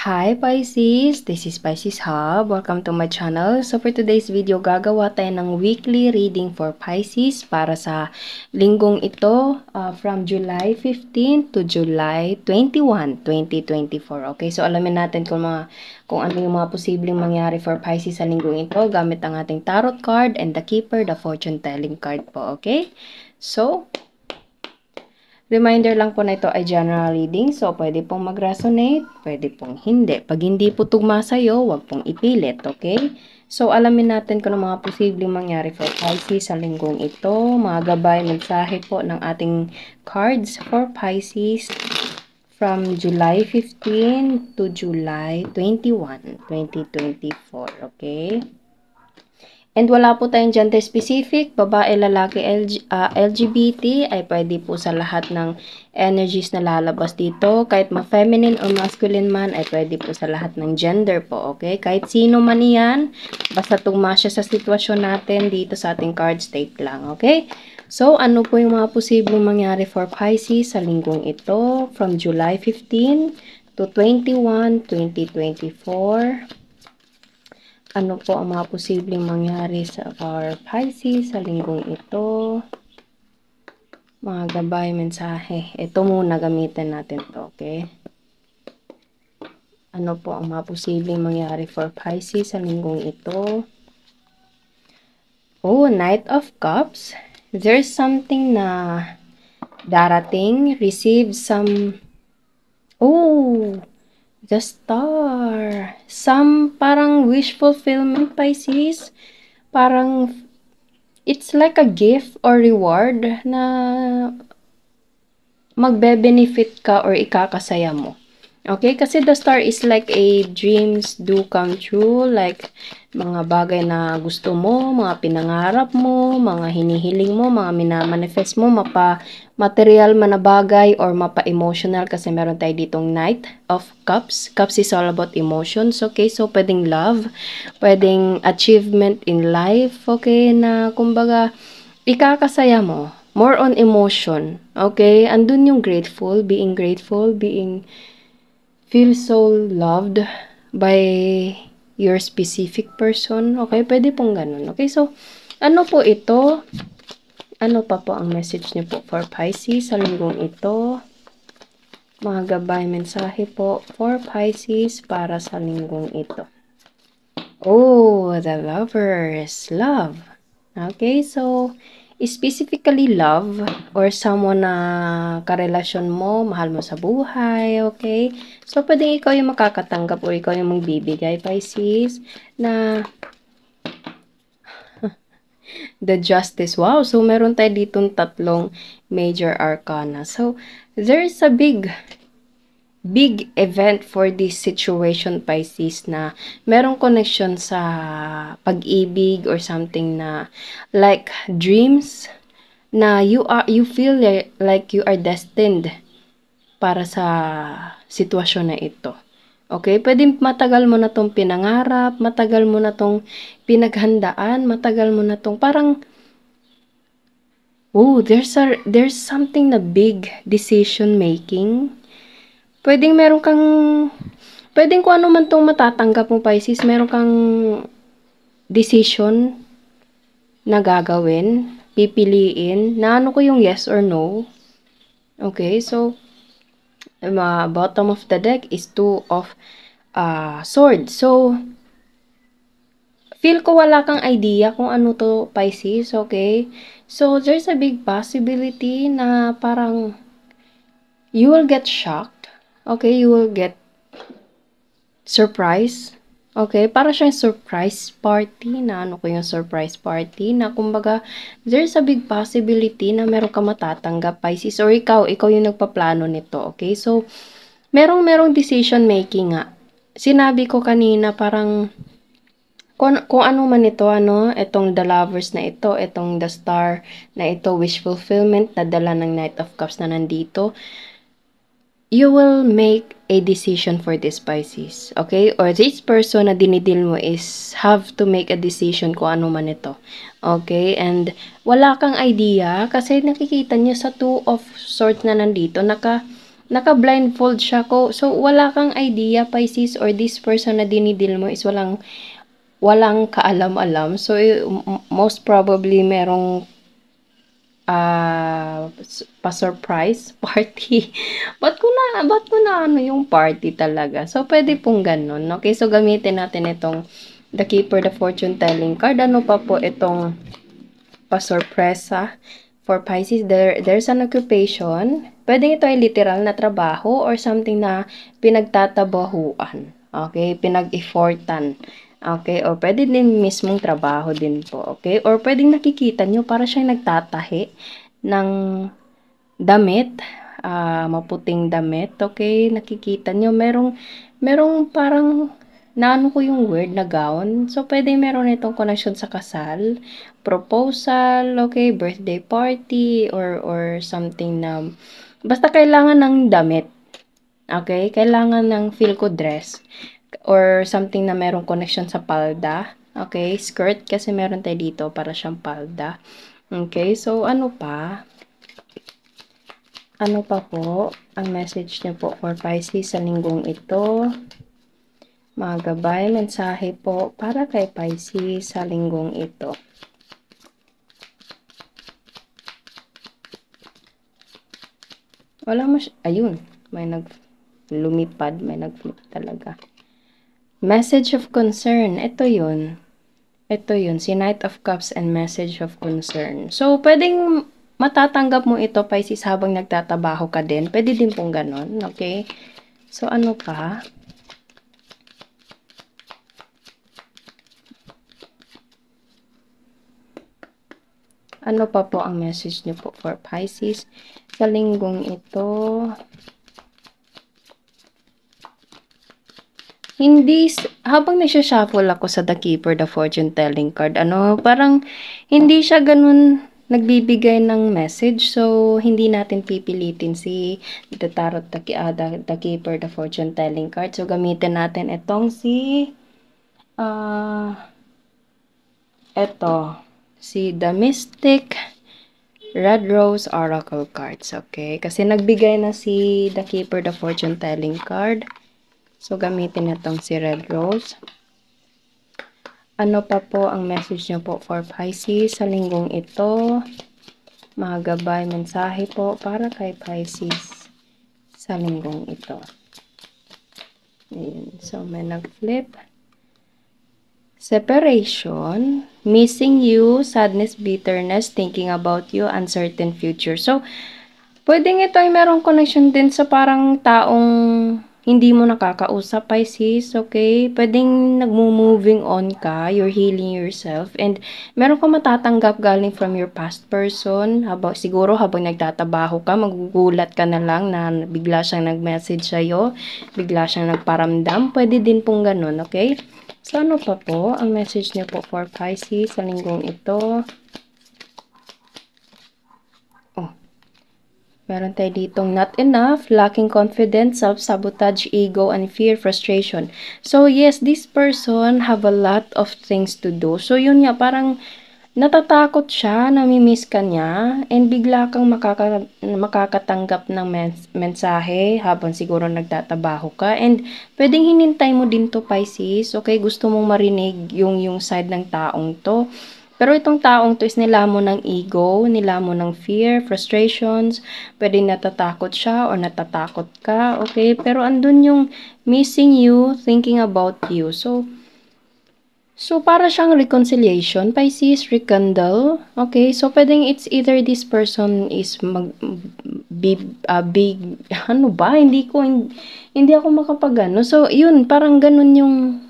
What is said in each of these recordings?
Hi Pisces! This is Pisces Hub. Welcome to my channel. So for today's video, gagawa tayo ng weekly reading for Pisces para sa linggong ito from July 15 to July 21, 2024. Okay, so alamin natin kung ano yung mga posibleng mangyari for Pisces sa linggong ito gamit ang ating tarot card and the keeper, the fortune telling card po. Okay, so reminder lang po na ito ay general reading, so pwede pong mag-resonate, pwede pong hindi. Pag hindi po tugma sa'yo, wag pong ipilit, okay? So, alamin natin kung ano mga posibleng mangyari for Pisces sa linggong ito. Mga gabay, mensahe po ng ating cards for Pisces from July 15 to July 21, 2024, okay? And wala po tayong gender specific, babae, lalaki, LGBT ay pwede po sa lahat ng energies na lalabas dito. Kahit ma-feminine or masculine man ay pwede po sa lahat ng gender po, okay? Kahit sino man yan, basta tugma siya sa sitwasyon natin dito sa ating card state lang, okay? So, ano po yung mga posibleng mangyari for Pisces sa linggong ito from July 15 to 21, 2024? Ano po ang mga posibleng mangyari sa our Pisces sa linggong ito? Mga gabay, mensahe. Ito muna gamitin natin to, okay? Ano po ang mga posibleng mangyari for Pisces sa linggong ito? Oh, Knight of Cups. There's something na darating. Receive some... Oh! The Star. Some parang wish fulfillment, Pisces. Parang it's like a gift or reward na magbe-benefit ka or ikakasaya mo. Okay? Kasi the star is like a dreams do come true. Like mga bagay na gusto mo, mga pinangarap mo, mga hinihiling mo, mga minamanifest mo, mapa-material man na bagay or mapa-emotional kasi meron tayo ditong Knight of Cups. Cups is all about emotions, okay? So, pwedeng love, pwedeng achievement in life, okay? Na, kumbaga, ikakasaya mo. More on emotion, okay? Andun yung grateful, being feel so loved by your specific person. Okay, pwede pong ganun. Okay, so, ano po ito? Ano pa po ang message niyo po for Pisces sa linggong ito? Mga gabay, mensahe po for Pisces para sa linggong ito. Oh, the Lovers. Love. Okay, so, specifically love or someone na karelasyon mo, mahal mo sa buhay, okay? So, pwedeng ikaw yung makakatanggap o ikaw yung magbibigay, Pisces, na the Justice. Wow, so meron tayo ditong tatlong major arcana. So, there's a big event for this situation, Pisces, na merong connection sa pag-ibig or something na like dreams na you feel like you are destined para sa sitwasyon na ito. Okay? Pwede matagal mo na tong pinangarap, matagal mo na tong pinaghandaan, matagal mo na tong parang there's something na big decision making. Pwedeng kung ano man tong matatanggap mo, Pisces, meron kang decision na gagawin, pipiliin, na ano ko yung yes or no. Okay, so, bottom of the deck is Two of Swords. So, feel ko wala kang idea kung ano to, Pisces, okay? So, there's a big possibility na parang you will get shocked. Okay, you will get surprise. Okay, para siyang surprise party na ano ko yung surprise party na kumbaga there's a big possibility na meron ka matatanggap, Pisces, or ikaw yung nagpaplano nito. Okay, so merong decision making nga. Sinabi ko kanina parang kung ano man ito, itong the Lovers na ito, itong the Star na ito, wish fulfillment, nadala ng Knight of Cups na nandito, you will make a decision for this, Pisces. Okay? Or this person na dinidil mo is have to make a decision kung ano man ito. Okay? And wala kang idea kasi nakikita niyo sa Two of Swords na nandito, naka-blindfold siya ko. So, wala kang idea, Pisces, or this person na dinidil mo is walang kaalam-alam. So, most probably merong pa-surprise party. ba't ko na ano yung party talaga? So, pwede pong ganun. Okay, so gamitin natin itong The Keeper, the Fortune Telling card. Ano pa po itong pa-sorpresa for Pisces? There's an occupation. Pwede ito ay literal na trabaho or something na pinagtatabahuan. Okay, pinag-effortan. Okay, or pwede din mismong trabaho din po. Okay, or pwedeng nakikita nyo para siyang nagtatahi ng damit, maputing damit. Okay, nakikita nyo, merong parang naano ko yung word na gown. So, pwede meron itong connection sa kasal, proposal, okay, birthday party, or something na, basta kailangan ng damit. Okay, kailangan ng feel ko dress. Or something na merong connection sa palda. Okay, skirt kasi meron tayo dito para siyang palda. Okay, so ano pa? Ano pa po ang message niyo po for Pisces sa linggong ito? Mga gabay, mensahe po para kay Pisces sa linggong ito. Wala ayun, may lumipad, may nag-flip talaga. Message of concern, ito yun. Ito yun, si Knight of Cups and Message of Concern. So, pwedeng matatanggap mo ito, Pisces, habang nagtatabaho ka din. Pwede din pong ganon, okay? So, ano pa? Ano pa po ang message niyo po for Pisces sa linggong ito? Hindi, habang nagsha-shuffle ako sa The Keeper, the Fortune Telling card, parang hindi siya ganun nagbibigay ng message. So, hindi natin pipilitin si The Tarot, the Keeper, the Fortune Telling card. So, gamitin natin itong si The Mystic Red Rose Oracle cards. Okay? Kasi nagbigay na si The Keeper, the Fortune Telling card. So, gamitin itong si Red Rose. Ano pa po ang message nyo po for Pisces sa linggong ito? Mga gabay, mensahe po para kay Pisces sa linggong ito. Ayan. So, may nag-flip. Separation, missing you, sadness, bitterness, thinking about you, uncertain future. So, pwedeng ito ay merong connection din sa parang taong hindi mo nakakausap, Pisces, okay? Pwedeng nagmo-moving on ka, you're healing yourself, and meron ka matatanggap galing from your past person. Siguro habang nagtatabaho ka, magugulat ka na lang na bigla siyang nag-message sa'yo, bigla siyang nagparamdam. Pwede din pong ganun, okay? So, ano pa po ang message niyo po for Pisces sa linggong ito? Meron tayo ditong not enough, lacking confidence, self-sabotage, ego, and fear, frustration. So, yes, this person have a lot of things to do. So, yun nga, parang natatakot siya, namimiss ka niya, and bigla kang makakatanggap ng mensahe habang siguro nagtatabaho ka. And pwedeng hinintay mo din to, Pisces. Okay, gusto mong marinig yung side ng taong to. Pero itong taong to is nilamon ng ego, nilamon ng fear, frustrations, pwedeng natatakot siya or natatakot ka, okay? Pero andun yung missing you, thinking about you. So para siyang reconciliation, Pisces, rekindle, okay? So pwedeng it's either this person is hindi ako makapagano. So yun, parang ganun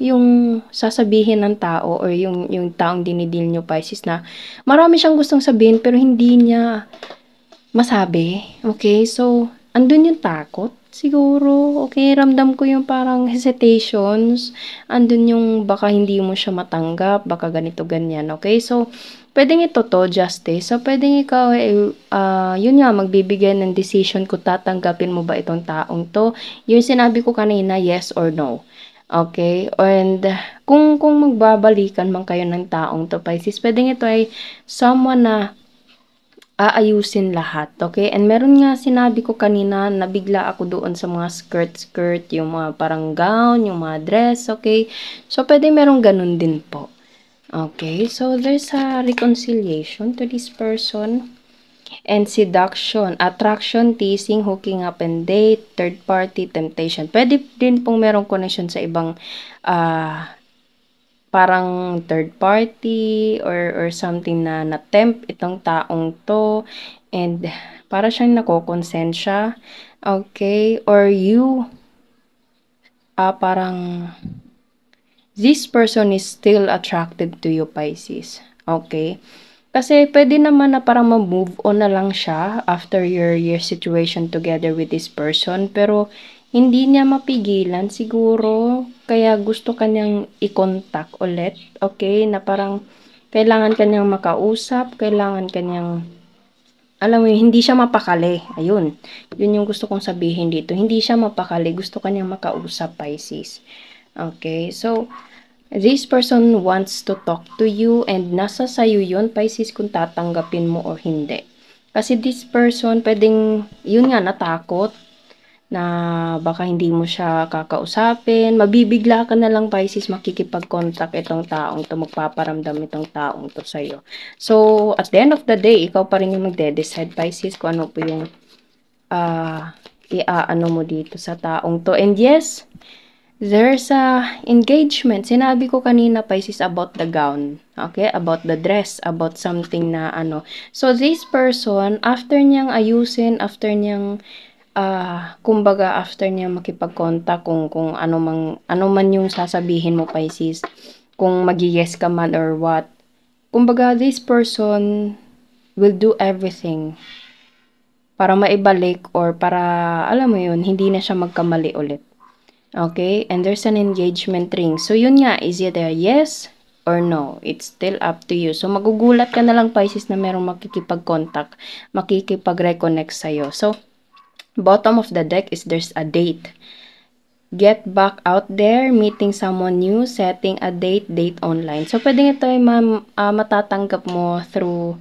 yung sasabihin ng tao or yung taong dinidil nyo, Pisces, na marami siyang gustong sabihin pero hindi niya masabi. Okay? So andun yung takot. Siguro, okay, ramdam ko yung parang hesitations, andun yung baka hindi mo siya matanggap, baka ganito, ganyan, okay? So, pwedeng ito to, justice. So, pwedeng ikaw, yun nga, magbibigay ng decision kung tatanggapin mo ba itong taong to. Yung sinabi ko kanina, yes or no. Okay? And, kung magbabalikan man kayo ng taong to, Pisces, pwedeng ito ay someone na aayusin lahat, okay? And meron nga sinabi ko kanina, nabigla ako doon sa mga skirt, yung mga parang gown, yung mga dress, okay? So, pwede merong ganun din po. Okay, so there's a reconciliation to this person. And seduction, attraction, teasing, hooking up and date, third party, temptation. Pwede din pong merong connection sa ibang parang third party or something na na-tempt itong taong to, and para siyang nakokonsensya. Okay, or you parang this person is still attracted to you, Pisces. Okay? Kasi pwede naman na parang ma-move on na lang siya after your situation together with this person. Pero hindi niya mapigilan siguro. Kaya gusto kanyang i-contact ulit. Okay? Na parang kailangan kanyang makausap. Kailangan kanyang, alam mo yun, hindi siya mapakali. Ayun. Yun yung gusto kong sabihin dito. Hindi siya mapakali. Gusto kanyang makausap, Pisces. Okay? So, this person wants to talk to you and nasa sayo yun, Pisces, kung tatanggapin mo o hindi. Kasi this person, pwedeng, yun nga, natakot na baka hindi mo siya kakausapin. Mabibigla ka na lang, Pisces, makikipag-contact itong taong to, magpaparamdam itong taong to sa'yo. So, at the end of the day, ikaw pa rin yung magde-decide, Pisces, kung ano po yung iaano mo dito sa taong to. And yes, there's a engagement. Sinabi ko kanina, Pisces, about the gown. Okay? About the dress. About something na ano. So, this person, after niyang ayusin, after niyang, kumbaga, after niyang makipag-contact, kung ano man yung sasabihin mo, Pisces, kung mag-yes ka man or what, kumbaga, this person will do everything para maibalik or para, alam mo yun, hindi na siya magkamali ulit. Okay? And there's an engagement ring. So, yun nga, is it a yes or no? It's still up to you. So, magugulat ka na lang, Pisces, na merong makikipag-contact, makikipag-reconnect sa'yo. So, bottom of the deck is there's a date. Get back out there, meeting someone new, setting a date online. So, pwedeng ito ay matatanggap mo through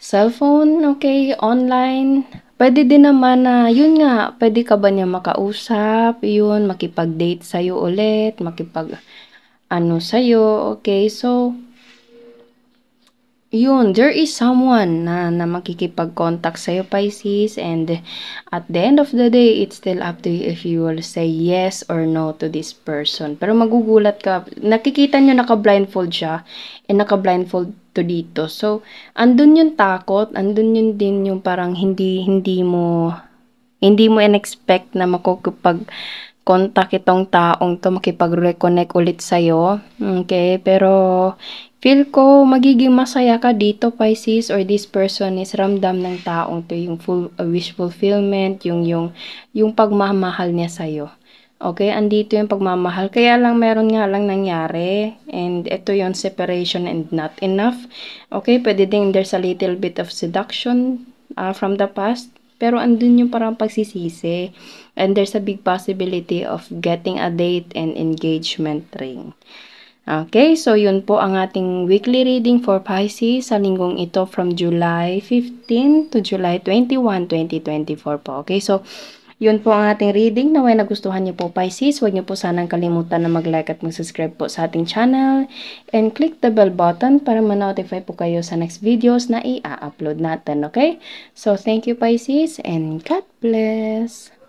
cellphone, okay, online. Pwede din naman na, yun nga, pwede ka ba niya makausap, yun, makipag-date sa'yo ulit, ano sa'yo, okay, so, yun, there is someone na makikipag-contact sa'yo, Pisces, and at the end of the day, it's still up to you if you will say yes or no to this person. Pero magugulat ka, nakikita nyo naka-blindfold siya, and naka-blindfold to dito. So, andun yung takot, andun yun din yung parang hindi mo in-expect na makukipag-contact itong taong to, makipag-reconnect ulit sa'yo. Okay, pero feel ko magiging masaya ka dito, Pisces, or this person is ramdam ng taong to yung full wish fulfillment, yung pagmamahal niya sa'yo. Okay, andito yung pagmamahal. Kaya lang meron nga lang nangyari, and ito yung separation and not enough. Okay, pwede din there's a little bit of seduction from the past, pero andun yung parang pagsisisi, and there's a big possibility of getting a date and engagement ring. Okay, so yun po ang ating weekly reading for Pisces sa linggong ito from July 15 to July 21, 2024 po. Okay, so yun po ang ating reading. Naway nagustuhan niyo po, Pisces. Huwag niyo po sanang kalimutan na mag-like at mag-subscribe po sa ating channel. And click the bell button para ma-notify po kayo sa next videos na i-upload natin. Okay? So, thank you, Pisces, and God bless!